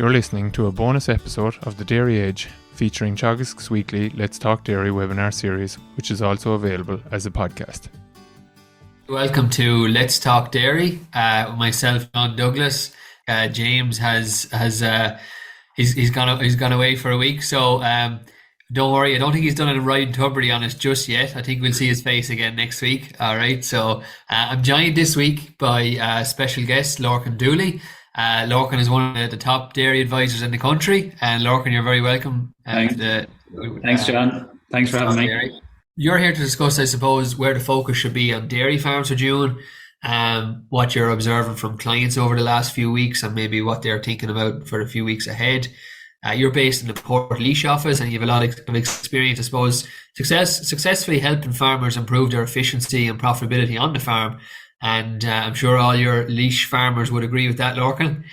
You're listening to a bonus episode of The Dairy Edge featuring Teagasc's weekly Let's Talk Dairy webinar series, which is also available as a podcast. Welcome to Let's Talk Dairy. Myself, John Douglas. James he's gone away for a week, so don't worry. I don't think he's done a ride in Tubridy on us just yet. I think we'll see his face again next week. All right. So I'm joined this week by special guest Lorcan Dooley. Lorcan is one of the top dairy advisors in the country, and Lorcan, you're very welcome. Thanks, John. Thanks for having me. Dairy. You're here to discuss, I suppose, where the focus should be on dairy farms for June, what you're observing from clients over the last few weeks, and maybe what they're thinking about for the few weeks ahead. You're based in the Portlaoise office, and you have a lot of experience, I suppose, successfully helping farmers improve their efficiency and profitability on the farm. And I'm sure all your Laois farmers would agree with that, Lorcan.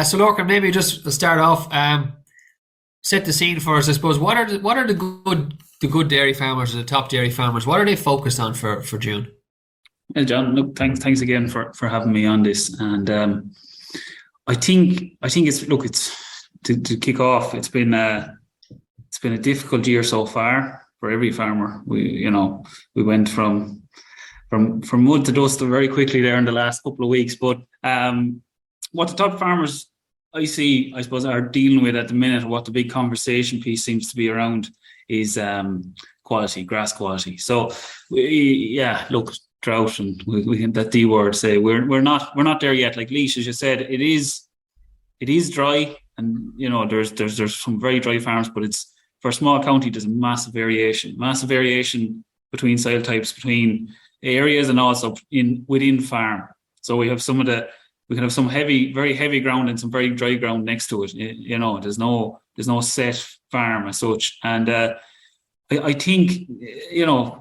So Lorcan, maybe just to start off, set the scene for us, I suppose. What are the good dairy farmers, or the top dairy farmers? What are they focused on for June? Well, John, look, thanks again for having me on this. And I think it's to kick off. It's been a difficult year so far for every farmer. We went from mud to dust very quickly there in the last couple of weeks. But what the top farmers I suppose, are dealing with at the minute, what the big conversation piece seems to be around is quality, grass quality. So drought, and we can that D word say we're not there yet. Like Laois, as you said, it is dry, and there's some very dry farms, but it's for a small county. There's a massive variation between soil types, between areas, and also within farm. So we can have some very heavy ground and some very dry ground next to it. There's no set farm as such. And I think,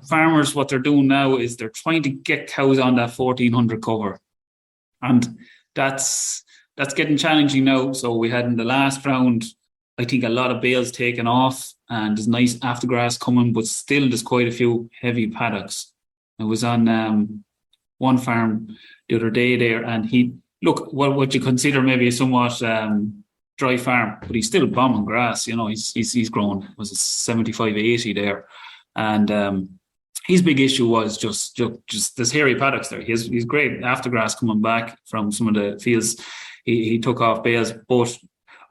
farmers, what they're doing now is they're trying to get cows on that 1400 cover. And that's getting challenging now. So we had in the last round, I think a lot of bales taken off, and there's nice aftergrass coming, but still there's quite a few heavy paddocks. I was on one farm the other day there, and what you consider maybe a somewhat dry farm, but he's still bombing grass. He's grown, was it 75, 80 there, and his big issue was just there's hairy paddocks there. He's great aftergrass coming back from some of the fields he took off bales, but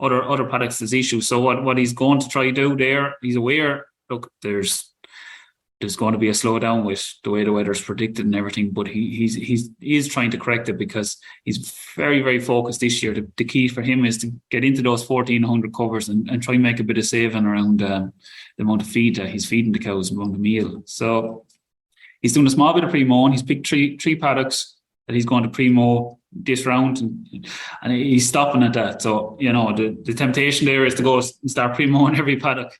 other paddocks there's issues. So what he's going to try to do there, he's aware. Look, there's going to be a slowdown with the way the weather's predicted and everything, but he is trying to correct it, because he's very, very focused this year. The key for him is to get into those 1400 covers and try and make a bit of saving around the amount of feed that he's feeding the cows, the amount of meal. So he's doing a small bit of pre-mowing. He's picked three paddocks that he's going to pre-mow this round, and he's stopping at that. So the temptation there is to go and start pre-mowing every paddock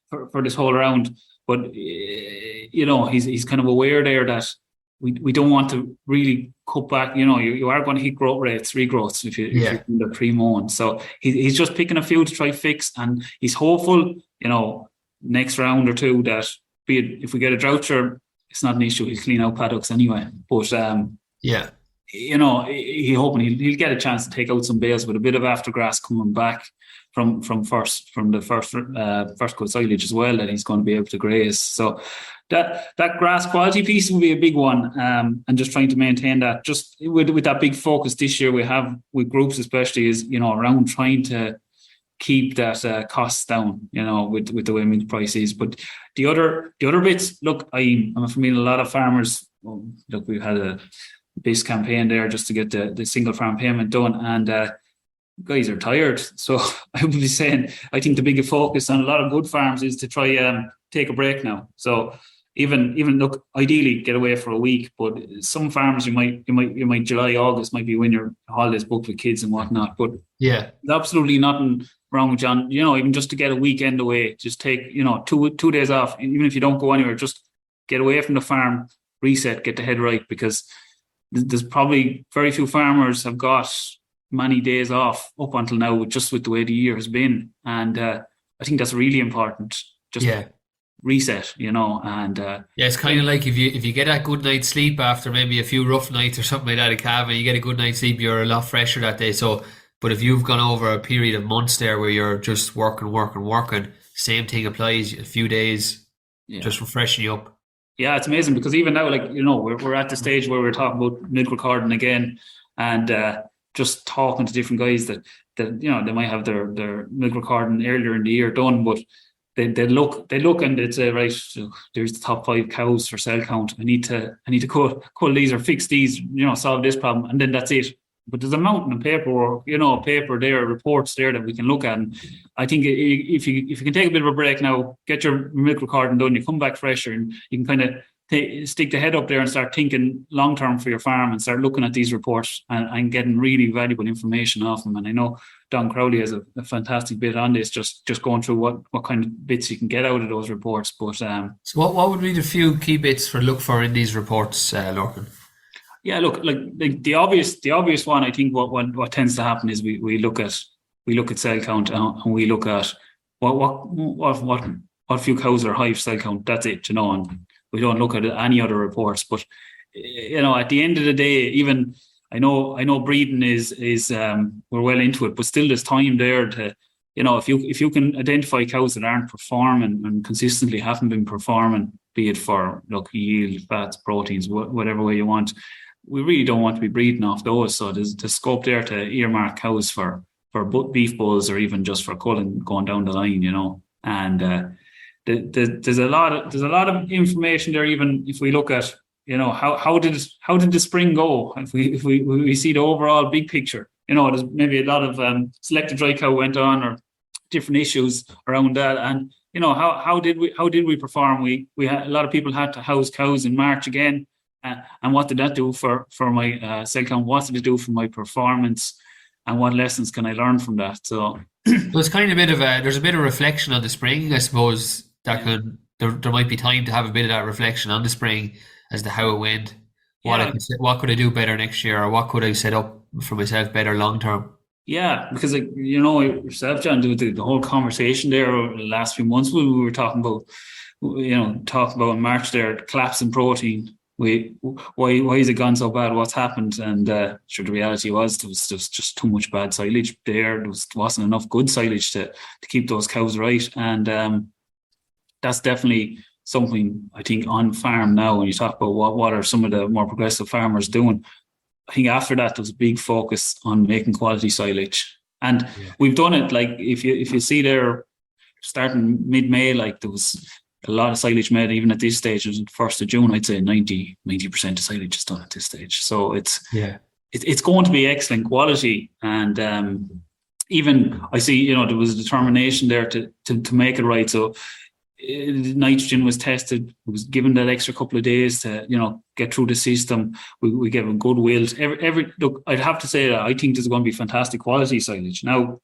for this whole round. But he's kind of aware there that we don't want to really cut back. You are going to hit growth rates, regrowths if you're in the pre-mowing. So he's just picking a few to try fix, and he's hopeful, next round or two, that be it if we get a drought, sure, it's not an issue. He'll clean out paddocks anyway. But he's hoping he'll get a chance to take out some bales with a bit of aftergrass coming back from the first cut silage as well, that he's going to be able to graze. So that grass quality piece will be a big one, and just trying to maintain that. Just with that big focus this year we have with groups, especially, is around trying to keep that costs down. With the way milk price is. But the other bits, look, I'm familiar with a lot of farmers. Look, we've had a big campaign there just to get the single farm payment done, and guys are tired. So I would be saying, I think the bigger focus on a lot of good farms is to try take a break now. So even look, ideally get away for a week, but some farms you might July, August might be when your holidays booked with kids and whatnot. But there's absolutely nothing wrong with John. Even just to get a weekend away, just take 2 days off, even if you don't go anywhere, just get away from the farm, reset, get the head right, because there's probably very few farmers have got many days off up until now, just with the way the year has been, and I think that's really important. Just reset, and it's kind of like if you get that good night's sleep after maybe a few rough nights or something like that at calf, and you get a good night's sleep, you're a lot fresher that day. So But if you've gone over a period of months there where you're just working, same thing applies. A few days, just refreshing you up. Yeah, it's amazing because even now, like, we're at the stage where we're talking about milk recording again, and just talking to different guys that they might have their milk recording earlier in the year done, but they look and they'd say, right, so there's the top 5 cows for cell count. I need to cull these or fix these, solve this problem, and then that's it. But there's a mountain of paperwork, paper there, reports there that we can look at. And I think if you can take a bit of a break now, get your milk recording done, you come back fresher, and you can kind of stick the head up there and start thinking long term for your farm and start looking at these reports and getting really valuable information off them. And I know Don Crowley has a fantastic bit on this, just going through what kind of bits you can get out of those reports. But so what would be the few key bits to look for in these reports, Lorcan? Yeah, look, like the obvious one, I think what tends to happen is we look at cell count, and we look at what few cows are high cell count. That's it, and we don't look at any other reports. But at the end of the day, even I know breeding is we're well into it, but still there's time there to if you can identify cows that aren't performing and consistently haven't been performing, be it for yield, fats, proteins, whatever way you want. We really don't want to be breeding off those. So there's the scope there to earmark cows for beef bulls, or even just for culling going down the line, And there's a lot of information there. Even if we look at how did the spring go? If we see the overall big picture, there's maybe a lot of selected dry cow went on, or different issues around that. And how did we perform? We had a lot of people had to house cows in March again. And what did that do for my cell count? What did it do for my performance? And what lessons can I learn from that? So it's kind of there's a bit of reflection on the spring, I suppose. There might be time to have a bit of that reflection on the spring as to how it went. What could I do better next year, or what could I set up for myself better long term? Yeah, because yourself, John, the whole conversation there over the last few months, we were talking about, in March there, collapse in protein. Why is it gone so bad? What's happened? And the reality was there was just too much bad silage there. There wasn't enough good silage to keep those cows right. And that's definitely something I think on farm now. When you talk about what are some of the more progressive farmers doing, I think after that there was a big focus on making quality silage. And we've done it. Like if you see there, starting mid-May, like there was a lot of silage made. Even at this stage, it was the 1st of June, I'd say 90% of silage is done at this stage. So it's going to be excellent quality. And even I see, there was a determination there to make it right. So nitrogen was tested. It was given that extra couple of days to get through the system. We gave them good wilt. Look, I'd have to say that I think there's going to be fantastic quality silage. Now,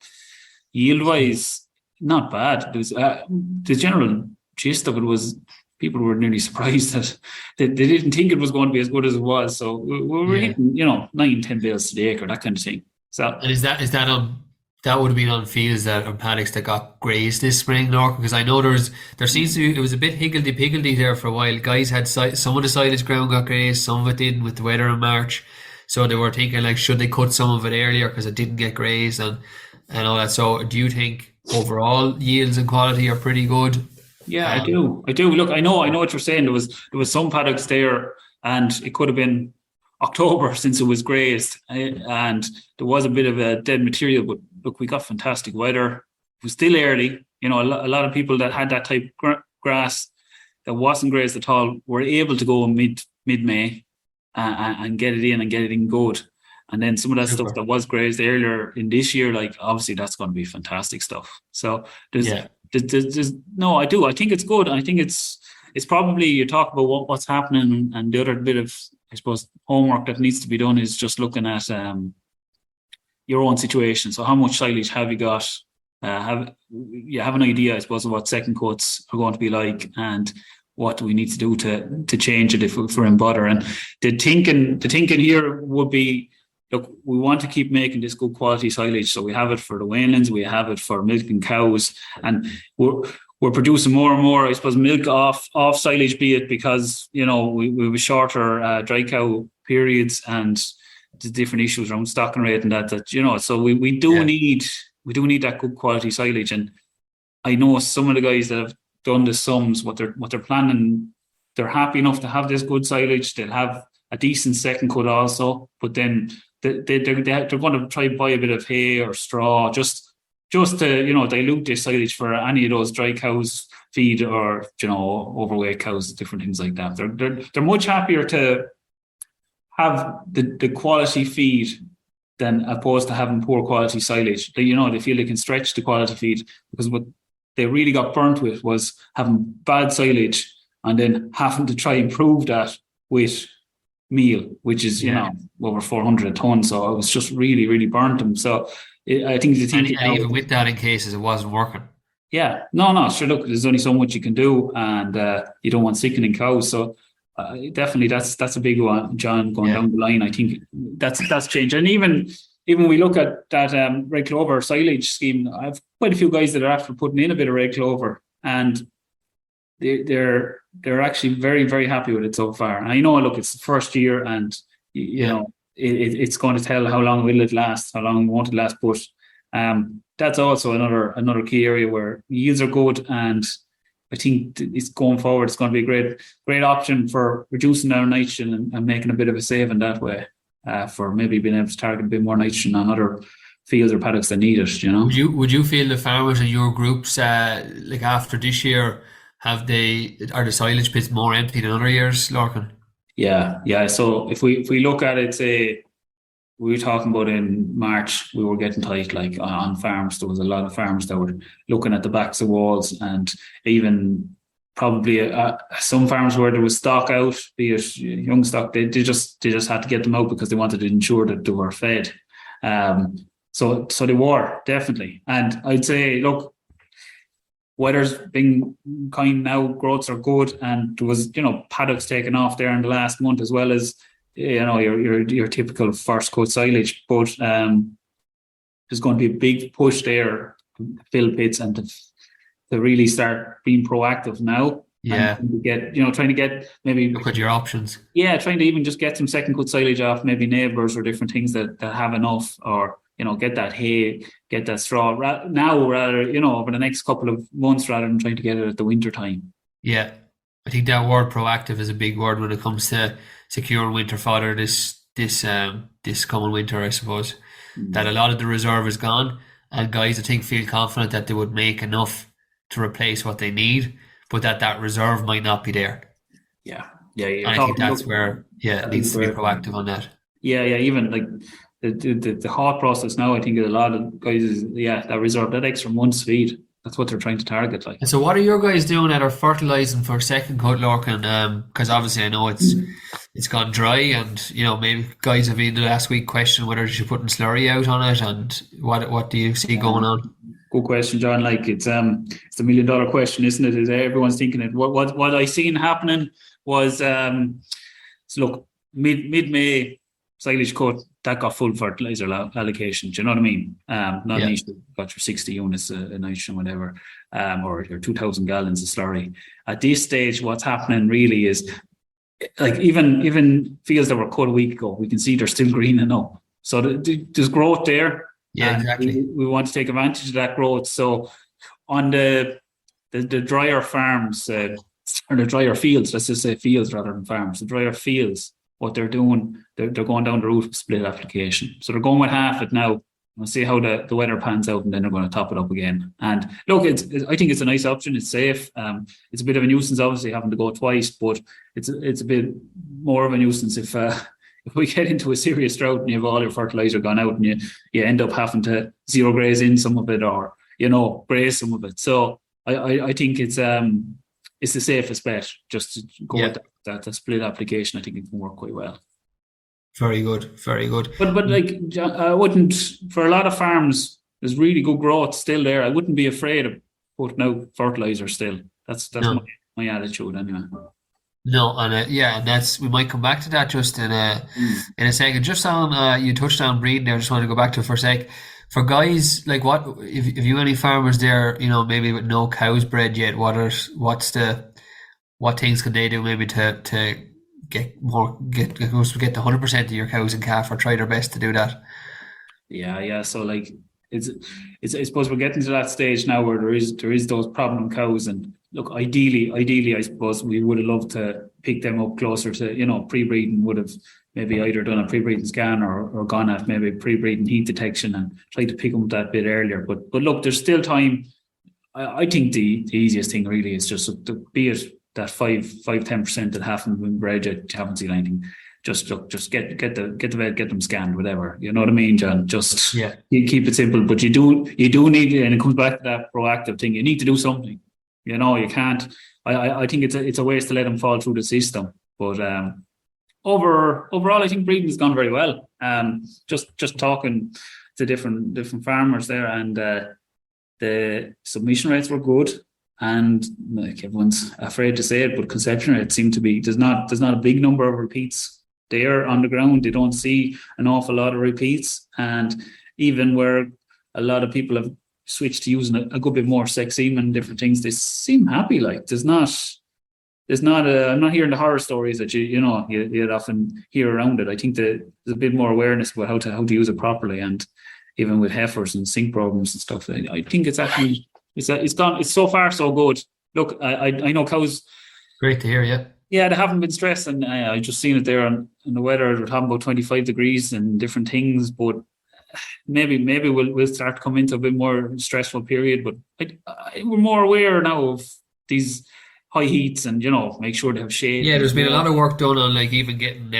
yield wise, not bad. There's the general gist of it was people were nearly surprised that they didn't think it was going to be as good as it was. So we were hitting 9-10 bales to the acre, that kind of thing. So and is that on? That would have been on fields or paddocks that got grazed this spring, Lorcan, because I know there seems to be, it was a bit higgledy-piggledy there for a while. Guys had some of the silage ground got grazed, some of it didn't with the weather in March. So they were thinking, like, should they cut some of it earlier because it didn't get grazed and all that. So do you think overall yields and quality are pretty good? Yeah, I do. Look, I know what you're saying. There was some paddocks there, and it could have been October since it was grazed, and there was a bit of a dead material. But look, we got fantastic weather. It was still early. A lot of people that had that type of grass that wasn't grazed at all were able to go mid-May and get it in good. And then some of that stuff that was grazed earlier in this year, like obviously that's going to be fantastic stuff. So there's no, I do. I think it's good. I think it's probably, you talk about what's happening, and the other bit of, I suppose, homework that needs to be done is just looking at your own situation. So how much silage have you got? Have an idea, I suppose, of what second coats are going to be like, and what do we need to do to change it if we're in bother. And the thinking here would be, look, we want to keep making this good quality silage. So we have it for the weanlings, we have it for milking cows, and we're producing more and more, I suppose, milk off silage, be it because we have shorter dry cow periods, and the different issues around stocking rate and that you know. So we do need that good quality silage. And I know some of the guys that have done the sums, what they're planning, they're happy enough to have this good silage. They'll have a decent second cut also, but then they're going to try and buy a bit of hay or straw just to, you know, dilute this silage for any of those dry cows feed, or, you know, overweight cows, different things like that. They're much happier to have the quality feed than opposed to having poor quality silage. You know, they feel they can stretch the quality feed, because what they really got burnt with was having bad silage and then having to try and prove that with meal, which is, you know, over 400 a ton. So it was just really, really burnt them. So I think the thing, and even with that, in cases it wasn't working. Yeah, no, sure. Look, there's only so much you can do, and you don't want sickening cows. So definitely, that's a big one, John. Going down the line, I think that's changed. And even we look at that red clover silage scheme. I have quite a few guys that are after putting in a bit of red clover, and they're actually very, very happy with it so far. And I know, look, it's the first year, and you know, it's going to tell how long will it last, how long won't it last. But that's also another key area where yields are good, and I think it's going forward. It's going to be a great option for reducing our nitrogen and making a bit of a saving that way, for maybe being able to target a bit more nitrogen on other fields or paddocks that need it. You know, would you feel the farmers in your groups, like after this year, are the silage pits more empty than other years, Lorcan? Yeah. So if we look at it, say we were talking about in March, we were getting tight, like on farms. There was a lot of farms that were looking at the backs of walls, and even probably some farms where there was stock out, be it young stock, they just had to get them out because they wanted to ensure that they were fed. So they were, definitely. And I'd say, look, weather's been kind now, growths are good, and there was, you know, paddocks taken off there in the last month, as well as, you know, your typical first cut silage. But there's going to be a big push there to fill pits and to really start being proactive now. Yeah. And trying to get maybe look at your options. Yeah, trying to even just get some second cut silage off maybe neighbours or different things that have enough, or, you know, get that hay, get that straw now, rather, you know, over the next couple of months, rather than trying to get it at the winter time. Yeah, I think that word proactive is a big word when it comes to securing winter fodder this coming winter, I suppose. That a lot of the reserve is gone, and guys, I think, feel confident that they would make enough to replace what they need, but that reserve might not be there. Yeah. And I think that's where it needs to be proactive on that. Yeah. Even like the thought process now, I think a lot of guys is that reserve, that extra month's feed. That's what they're trying to target. Like. And so what are your guys doing that are fertilising for second cut, Lorcan? Because obviously I know it's gone dry, and, you know, maybe guys have been the last week question whether you should put slurry out on it, and what do you see going on? Good question, John. Like, it's a $1 million question, isn't it? Is everyone's thinking it. What I seen happening was so look, mid-May silage cut, that got full fertilizer allocation. Do you know what I mean? Not niche, got your 60 units of nitrogen, whatever, or your 2,000 gallons of slurry. At this stage, what's happening really is, like, even fields that were cut a week ago, we can see they're still greening up. So there's growth there. Yeah, exactly. We want to take advantage of that growth. So on the drier farms, or the drier fields, let's just say fields rather than farms, the drier fields, what they're doing, they're going down the route of split application. So they're going with half it now. We'll see how the weather pans out, and then they're going to top it up again. And look, I think it's a nice option. It's safe. It's a bit of a nuisance, obviously, having to go twice, but it's a bit more of a nuisance if we get into a serious drought and you have all your fertilizer gone out, and you end up having to zero graze in some of it, or, you know, graze some of it. So I think it's the safest bet, just to go with that split application. I think it can work quite well. Very good. But like, I wouldn't, for a lot of farms, there's really good growth still there. I wouldn't be afraid of putting out fertilizer still. That's my attitude anyway. No, and that's, we might come back to that just in a second. Just on you touched on breeding there. I just want to go back to it for a sec. For guys, like, what if you any farmers there, you know, maybe with no cows bred yet, what things can they do maybe to get the 100% of your cows and calf, or try their best to do that. Yeah. So like it's I suppose we're getting to that stage now where there is those problem cows, and look, ideally I suppose we would have loved to pick them up closer to, pre-breeding, would have maybe either done a pre-breeding scan or gone at maybe pre-breeding heat detection and tried to pick them up that bit earlier. But look, there's still time. I think the easiest thing really is just to be it that 5-10% that haven't been bred yet, haven't seen anything. Just get the vet, get them scanned, whatever. You know what I mean, John? Just you keep it simple, but you do need, and it comes back to that proactive thing. You need to do something. You can't. I think it's a waste to let them fall through the system. But overall, I think breeding has gone very well. Just talking to different farmers there, and the submission rates were good. And like everyone's afraid to say it, but conception rates seem to be there's not a big number of repeats there on the ground. They don't see an awful lot of repeats, and even where a lot of people have switched to using a good bit more sex semen and different things, they seem happy. Like I'm not hearing the horror stories that you'd often hear around it. I think that there's a bit more awareness about how to use it properly, and even with heifers and sink problems and stuff, I think it's actually. It's so far so good. Look, I know cows. Great to hear, yeah. Yeah, they haven't been stressed, and I just seen it there in the weather. We're talking about 25 degrees and different things, but maybe we'll start to come into a bit more stressful period. But we're more aware now of these high heats, and make sure they have shade. Yeah, there's been a lot of work done on like even getting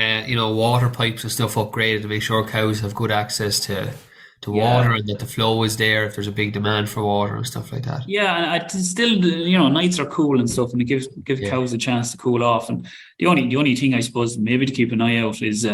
water pipes and stuff upgraded to make sure cows have good access to water, and that the flow is there if there's a big demand for water and stuff like that. Yeah, and still, nights are cool and stuff, and it gives cows a chance to cool off. And the only thing I suppose maybe to keep an eye out is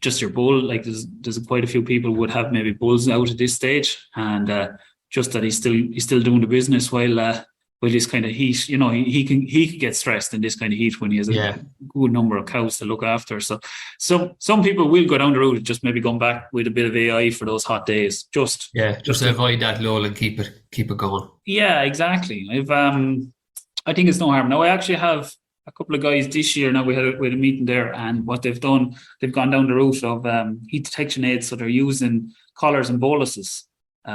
just your bull. Like there's quite a few people would have maybe bulls out at this stage, and just that he's still doing the business while this kind of heat. He can get stressed in this kind of heat when he has a good number of cows to look after. So some people will go down the road just maybe going back with a bit of AI for those hot days. Just to avoid that lull and keep it going. Yeah, exactly. I think it's no harm. Now I actually have a couple of guys this year. Now we had a meeting there, and what they've done, they've gone down the route of heat detection aids. So they're using collars and boluses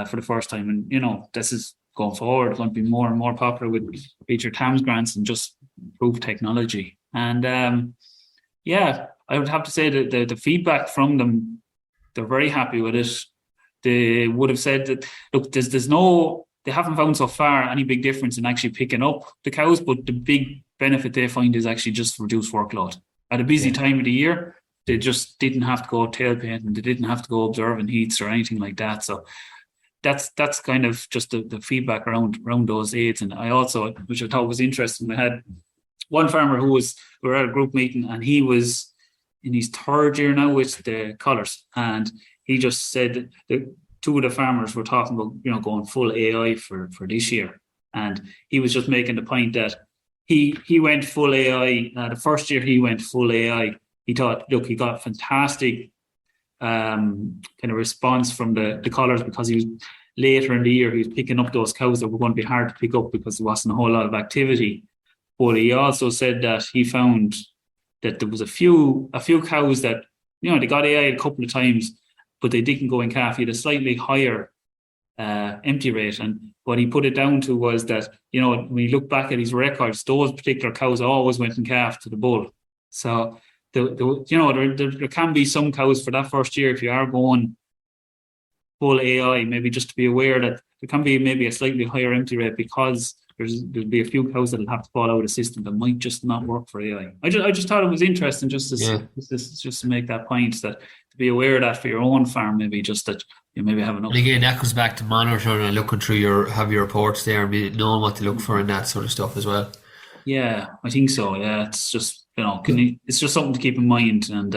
for the first time, and this is going forward, going to be more and more popular with future TAMS grants and just improved technology. And I would have to say that the feedback from them, they're very happy with it. They would have said that, look, they haven't found so far any big difference in actually picking up the cows, but the big benefit they find is actually just reduced workload. At a busy time of the year, they just didn't have to go tail painting, they didn't have to go observing heats or anything like that. So that's kind of just the feedback around those aids. And I also, which I thought was interesting, I had one farmer we were at a group meeting, and he was in his third year now with the collars, and he just said that two of the farmers were talking about going full AI for this year, and he was just making the point that he went full AI. The first year he went full AI, he thought, look, he got fantastic kind of response from the collars, because he was later in the year, he was picking up those cows that were going to be hard to pick up because there wasn't a whole lot of activity. But he also said that he found that there was a few cows that they got AI a couple of times, but they didn't go in calf. He had a slightly higher empty rate, and what he put it down to was that when you look back at his records, those particular cows always went in calf to the bull. So there can be some cows for that first year, if you are going full AI, maybe just to be aware that there can be maybe a slightly higher empty rate, because there'll be a few cows that'll have to fall out of the system that might just not work for AI. I just thought it was interesting just to make that point, that to be aware of that for your own farm, maybe just that you maybe have enough. And again, that comes back to monitoring and looking through your reports there and knowing what to look for and that sort of stuff as well. Yeah, I think so. Yeah, it's just it's just something to keep in mind. And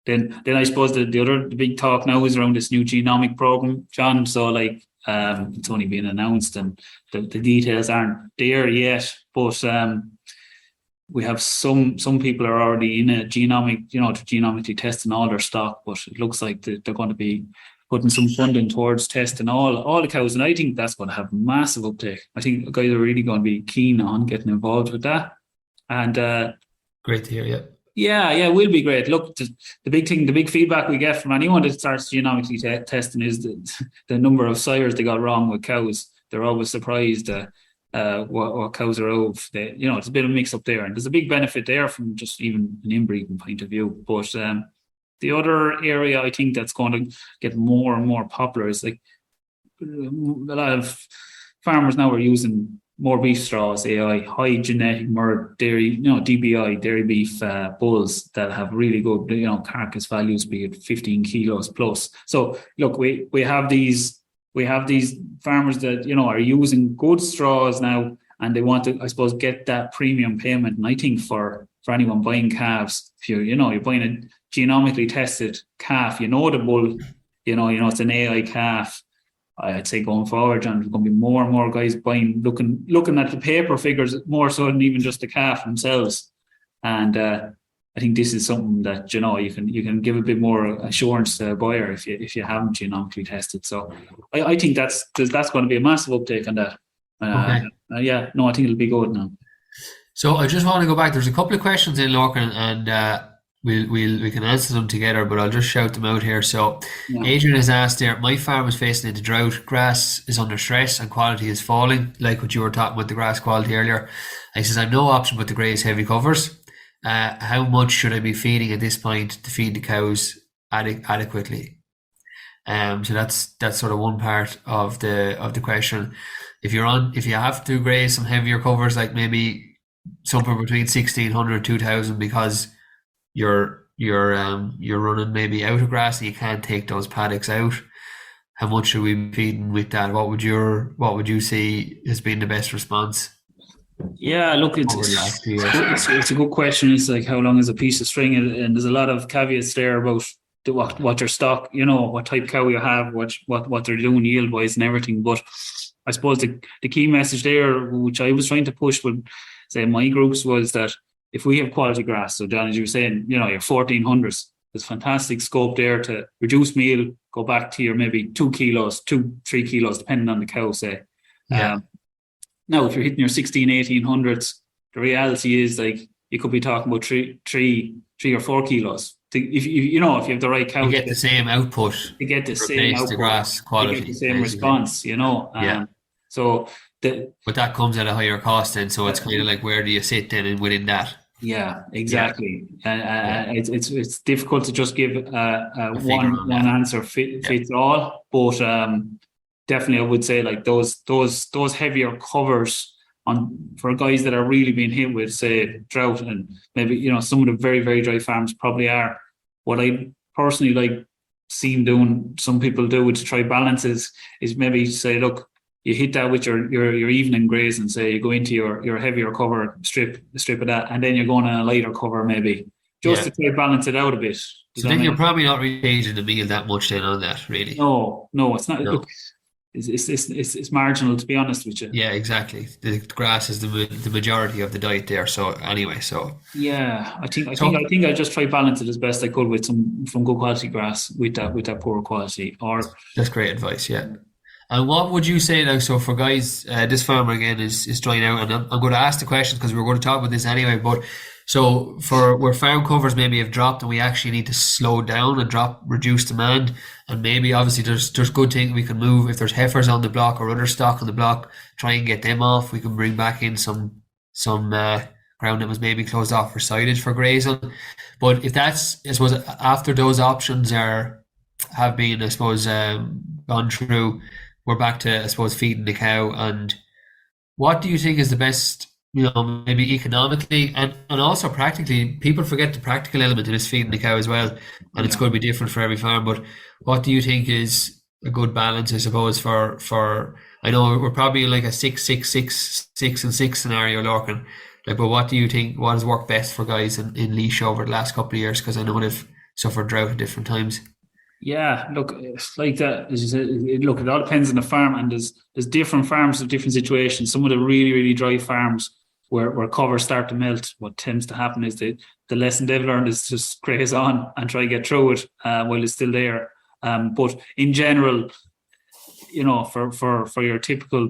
then I suppose the big talk now is around this new genomic program, John. So like it's only been announced and the details aren't there yet, but we have some people are already in a genomic, to genomically testing all their stock, but it looks like they're going to be putting some funding towards testing all the cows, and I think that's going to have massive uptake. I think guys are really going to be keen on getting involved with that. And great to hear. Yeah, Yeah, it will be great. Look, the big thing, the big feedback we get from anyone that starts genomically testing is the number of sires they got wrong with cows. They're always surprised what cows are of. It's a bit of a mix up there, and there's a big benefit there from just even an inbreeding point of view. But the other area I think that's going to get more and more popular is like a lot of farmers now are using more beef straws, AI, high genetic murd dairy, DBI, dairy beef bulls that have really good, carcass values, be it 15 kilos plus. So look, we have these farmers that, are using good straws now, and they want to, I suppose, get that premium payment. And I think for anyone buying calves, if you're buying a genomically tested calf, the bull, it's an AI calf. I'd say going forward, John, there's going to be more and more guys buying, looking at the paper figures more so than even just the calf themselves. And I think this is something that you can give a bit more assurance to a buyer if you haven't genomically tested. So I think that's going to be a massive uptake on that. Okay. I think it'll be good now. So I just want to go back. There's a couple of questions in, Lorcan, and we can answer them together, but I'll just shout them out here. So Adrian has asked there, my farm is facing into drought, grass is under stress and quality is falling, like what you were talking about the grass quality earlier. He says, I've no option but to graze heavy covers. How much should I be feeding at this point to feed the cows adequately? So that's sort of one part of the question. If you have to graze some heavier covers, like maybe somewhere between 1,600 2,000, because you're running maybe out of grass and you can't take those paddocks out, how much should we be feeding with that? What would you say has been the best response? Yeah, look, it's a good question. It's like, how long is a piece of string? And there's a lot of caveats there about what your stock, what type cow you have, what they're doing yield wise and everything. But I suppose the key message there, which I was trying to push with, say, my groups, was that if we have quality grass, so John, as you were saying, your 1400s, there's fantastic scope there to reduce meal, go back to your maybe 2 kilos, 2-3 kilos, depending on the cow, say. Yeah. Now, if you're hitting your 1800s, the reality is, like, you could be talking about 3 or 4 kilos. If you have the right cow, you get the same output. You get the same output. The grass quality. You get the same response, So, but that comes at a higher cost, then. So it's kind of like, where do you sit then within that? Yeah, exactly. It's difficult to just give one answer fits all, but definitely I would say, like, those heavier covers for guys that are really being hit with, say, drought, and maybe some of the very, very dry farms probably are. What I personally like seen doing, some people do to try balances, is maybe say, look, you hit that with your evening graze, and say you go into your heavier cover, strip of that, and then you're going on a lighter cover maybe, just to try to balance it out a bit. So then you're probably not really changing the meal that much then on that, really. No, it's not. No. Look, it's marginal, to be honest with you. Yeah, exactly. The grass is the majority of the diet there. So anyway, yeah, I think I just try to balance it as best I could with some good quality grass with that poor quality. Or that's great advice. Yeah. And what would you say now? So for guys, this farmer again is drying out, and I'm going to ask the questions because we're going to talk about this anyway. But so where farm covers maybe have dropped, and we actually need to slow down and reduce demand, and maybe obviously there's good things we can move. If there's heifers on the block or other stock on the block, try and get them off. We can bring back in some ground that was maybe closed off for silage for grazing. But if that's, I suppose, after those options have been, I suppose, gone through, we're back to, I suppose, feeding the cow. And what do you think is the best, maybe economically and also practically? People forget the practical element of this feeding the cow as well, and it's going to be different for every farm. But what do you think is a good balance, I suppose, for I know we're probably like a 6-6-6-6-6 scenario, Lorcan. Like, but what do you think? What has worked best for guys in Laois over the last couple of years? Because I know they've suffered drought at different times. Yeah, look, it's like that. As you said, look, it all depends on the farm, and there's different farms with different situations. Some of the really, really dry farms where covers start to melt, what tends to happen is the lesson they've learned is just graze on and try to get through it while it's still there. But in general, for your typical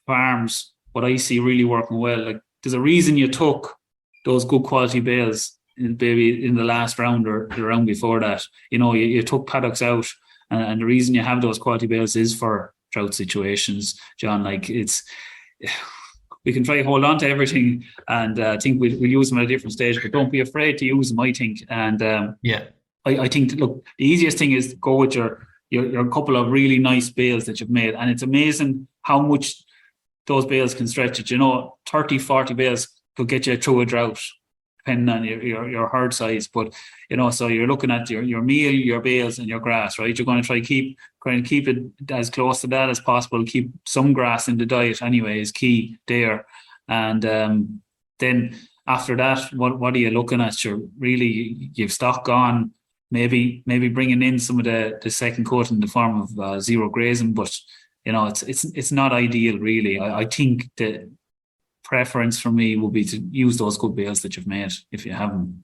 farms, what I see really working well, like, there's a reason you took those good quality bales maybe in the last round or the round before that. You took paddocks out, and the reason you have those quality bales is for drought situations, John. Like we can try to hold on to everything, and I think we'll use them at a different stage, but don't be afraid to use them, I think. And I think, look, the easiest thing is go with your couple of really nice bales that you've made, and it's amazing how much those bales can stretch it. 30, 40 bales could get you through a drought, depending on your herd size. But so you're looking at your meal, your bales, and your grass, right? You're going to try to keep it as close to that as possible. Keep some grass in the diet anyway is key there. And then after that, what are you looking at? You've stock gone. Maybe bringing in some of the second coat in the form of zero grazing, but it's not ideal really. I think the preference for me will be to use those good bales that you've made if you have them.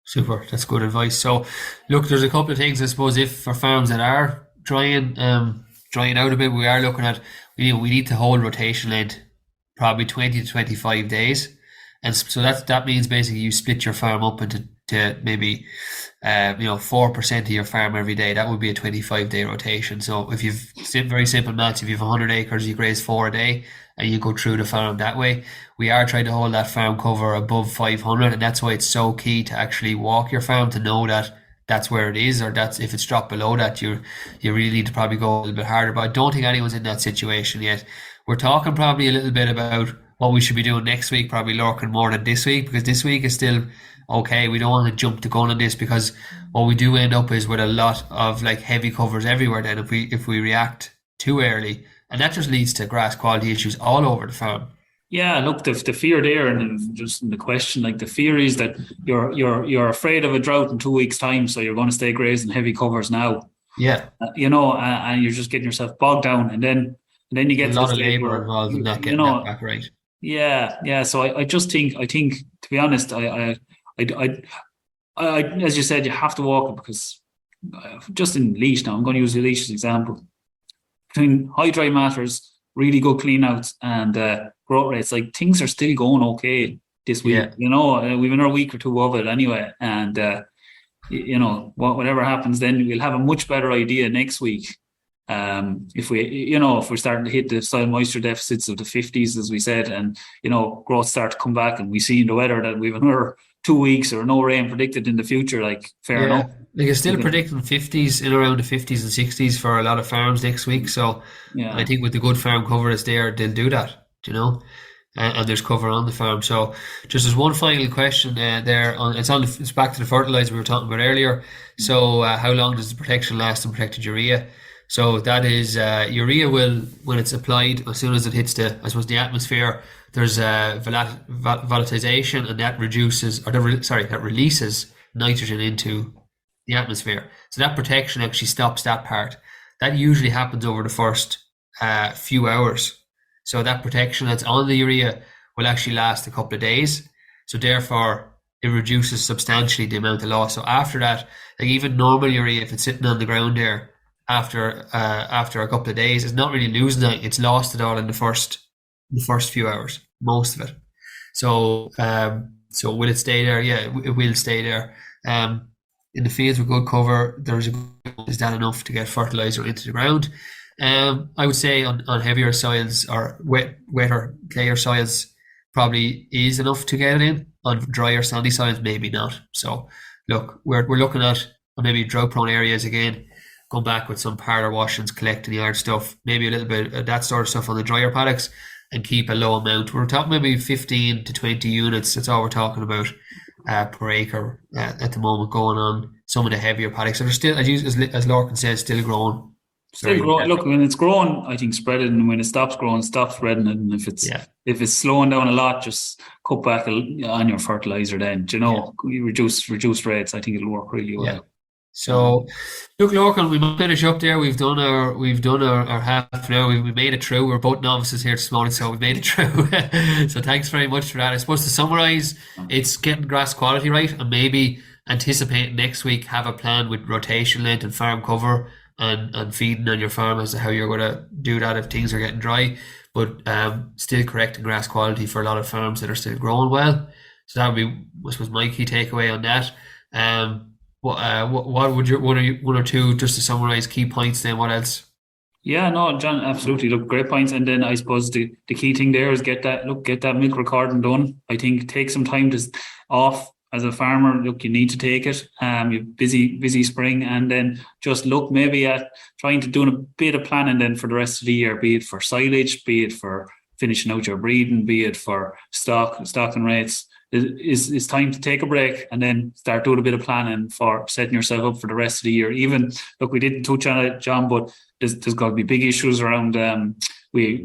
Super, that's good advice. So, look, there's a couple of things I suppose. If for farms that are drying out a bit, we are looking at we need to hold rotation length probably 20 to 25 days, and so that means basically you split your farm up into maybe 4% of your farm every day. That would be a 25-day rotation. So if you've very simple maths, if you have 100 acres, you graze 4 a day, and you go through the farm that way. We are trying to hold that farm cover above 500, and that's why it's so key to actually walk your farm to know that that's where it is, or that's if it's dropped below that, you really need to probably go a little bit harder. But I don't think anyone's in that situation yet. We're talking probably a little bit about what we should be doing next week, probably Lorcan more than this week, because this week is still okay. We don't want to jump the gun on this, because what we do end up is with a lot of like heavy covers everywhere then if we react too early, and that just leads to grass quality issues all over the farm. Yeah, look, the fear there, and just in the question, like the fear is that you're afraid of a drought in 2 weeks' time, so you're going to stay grazing heavy covers now. Yeah, and you're just getting yourself bogged down, and then you get a lot of labour involved in not getting that back right. Yeah. So I think to be honest, I as you said, you have to walk it, because just in leash now, I'm going to use the leash as an example. Between high dry matters, really good clean outs, and growth rates, like things are still going okay this week. Yeah. We've another week or two of it anyway, and whatever happens, then we'll have a much better idea next week. If we're starting to hit the soil moisture deficits of the 50s, as we said, and growth start to come back, and we see in the weather that we've another 2 weeks or no rain predicted in the future, like fair enough. Like it's still predicting 50s, in around the 50s and 60s for a lot of farms next week. So yeah. I think with the good farm cover that's there, they'll do that, and there's cover on the farm. So just as one final question it's back to the fertilizer we were talking about earlier. So how long does the protection last on protected urea? So that is urea will, when it's applied, as soon as it hits the atmosphere, there's volatilization, and that releases nitrogen into the atmosphere. So that protection actually stops that part. That usually happens over the first few hours. So that protection that's on the urea will actually last a couple of days. So therefore, it reduces substantially the amount of loss. So after that, like even normal urea, if it's sitting on the ground there, after a couple of days, it's not really losing that. It's lost it all in the first few hours, most of it. So will it stay there? Yeah, it will stay there. In the fields with good cover, is that enough to get fertilizer into the ground? I would say on heavier soils or wetter, clayer soils, probably is enough to get it in. On drier, sandy soils, maybe not. So look, we're looking at maybe drought-prone areas again. Go back with some powder washings, collecting the yard stuff, maybe a little bit of that sort of stuff on the drier paddocks, and keep a low amount. We're talking maybe 15 to 20 units. That's all we're talking about per acre at the moment, going on some of the heavier paddocks. So they're still, as Lorcan says, still growing. Still growing. Look, when it's growing, I think spread it, and when it stops growing, stop spreading it. And if it's slowing down a lot, just cut back on your fertilizer. Then you reduce rates. I think it'll work really well. Yeah. So, look, Lorcan, we might finish up there. We've done our half now. We made it through. We're both novices here this morning, so we made it through. So thanks very much for that. I suppose to summarise, it's getting grass quality right, and maybe anticipate next week, have a plan with rotation length and farm cover and feeding on your farm as to how you're going to do that if things are getting dry. But still correcting grass quality for a lot of farms that are still growing well. So that would be, I suppose, my key takeaway on that. What would your one or two, just to summarize, key points then? What else? Yeah, no, John, absolutely. Look, great points. And then I suppose the key thing there is get that milk recording done. I think take some time to off as a farmer. Look, you need to take it. You've busy spring, and then just look maybe at trying to do a bit of planning then for the rest of the year, be it for silage, be it for finishing out your breeding, be it for stocking rates. It's time to take a break and then start doing a bit of planning for setting yourself up for the rest of the year. Even, look, we didn't touch on it, John, but there's got to be big issues around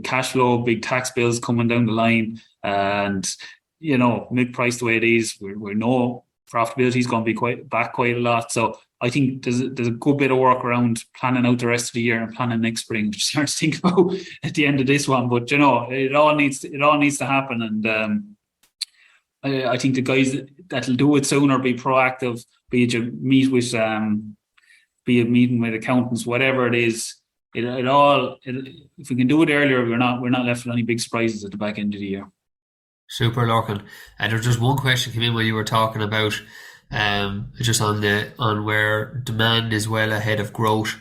cash flow, big tax bills coming down the line, and milk price the way it is, we know profitability is going to be quite a lot. So I think there's a good bit of work around planning out the rest of the year and planning next spring, which starts to think about at the end of this one. But it all needs to happen, and I think the guys that'll do it sooner, be proactive, be it you meet with be it meeting with accountants, whatever it is. If we can do it earlier, we're not left with any big surprises at the back end of the year. Super, Lorcan. And there's just one question came in while you were talking about just on where demand is well ahead of growth.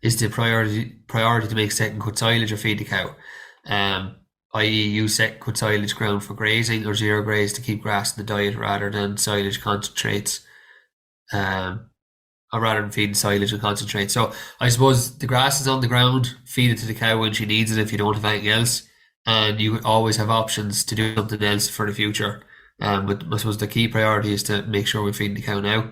Is the priority to make second cut silage or feed the cow? I.e. use second cut silage ground for grazing or zero graze to keep grass in the diet rather than silage concentrates, or rather than feeding silage and concentrates. So I suppose the grass is on the ground, feed it to the cow when she needs it if you don't have anything else, and you always have options to do something else for the future. But I suppose the key priority is to make sure we're feeding the cow now.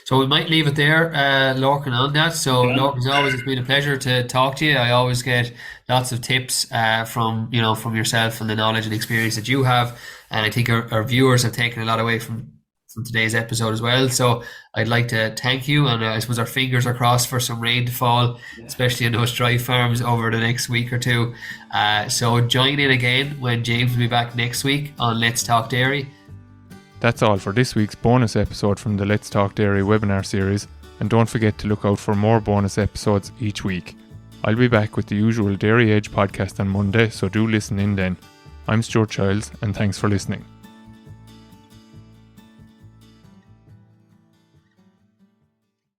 So we might leave it there, Lorcan, on that. So Lorcan, as always, it's been a pleasure to talk to you. I always get lots of tips from yourself and the knowledge and experience that you have. And I think our viewers have taken a lot away from today's episode as well. So I'd like to thank you, and I suppose our fingers are crossed for some rain to fall, especially in those dry farms over the next week or two. So join in again when James will be back next week on Let's Talk Dairy. That's all for this week's bonus episode from the Let's Talk Dairy webinar series, and don't forget to look out for more bonus episodes each week. I'll be back with the usual Dairy Age podcast on Monday, so do listen in then. I'm Stuart Childs, and thanks for listening.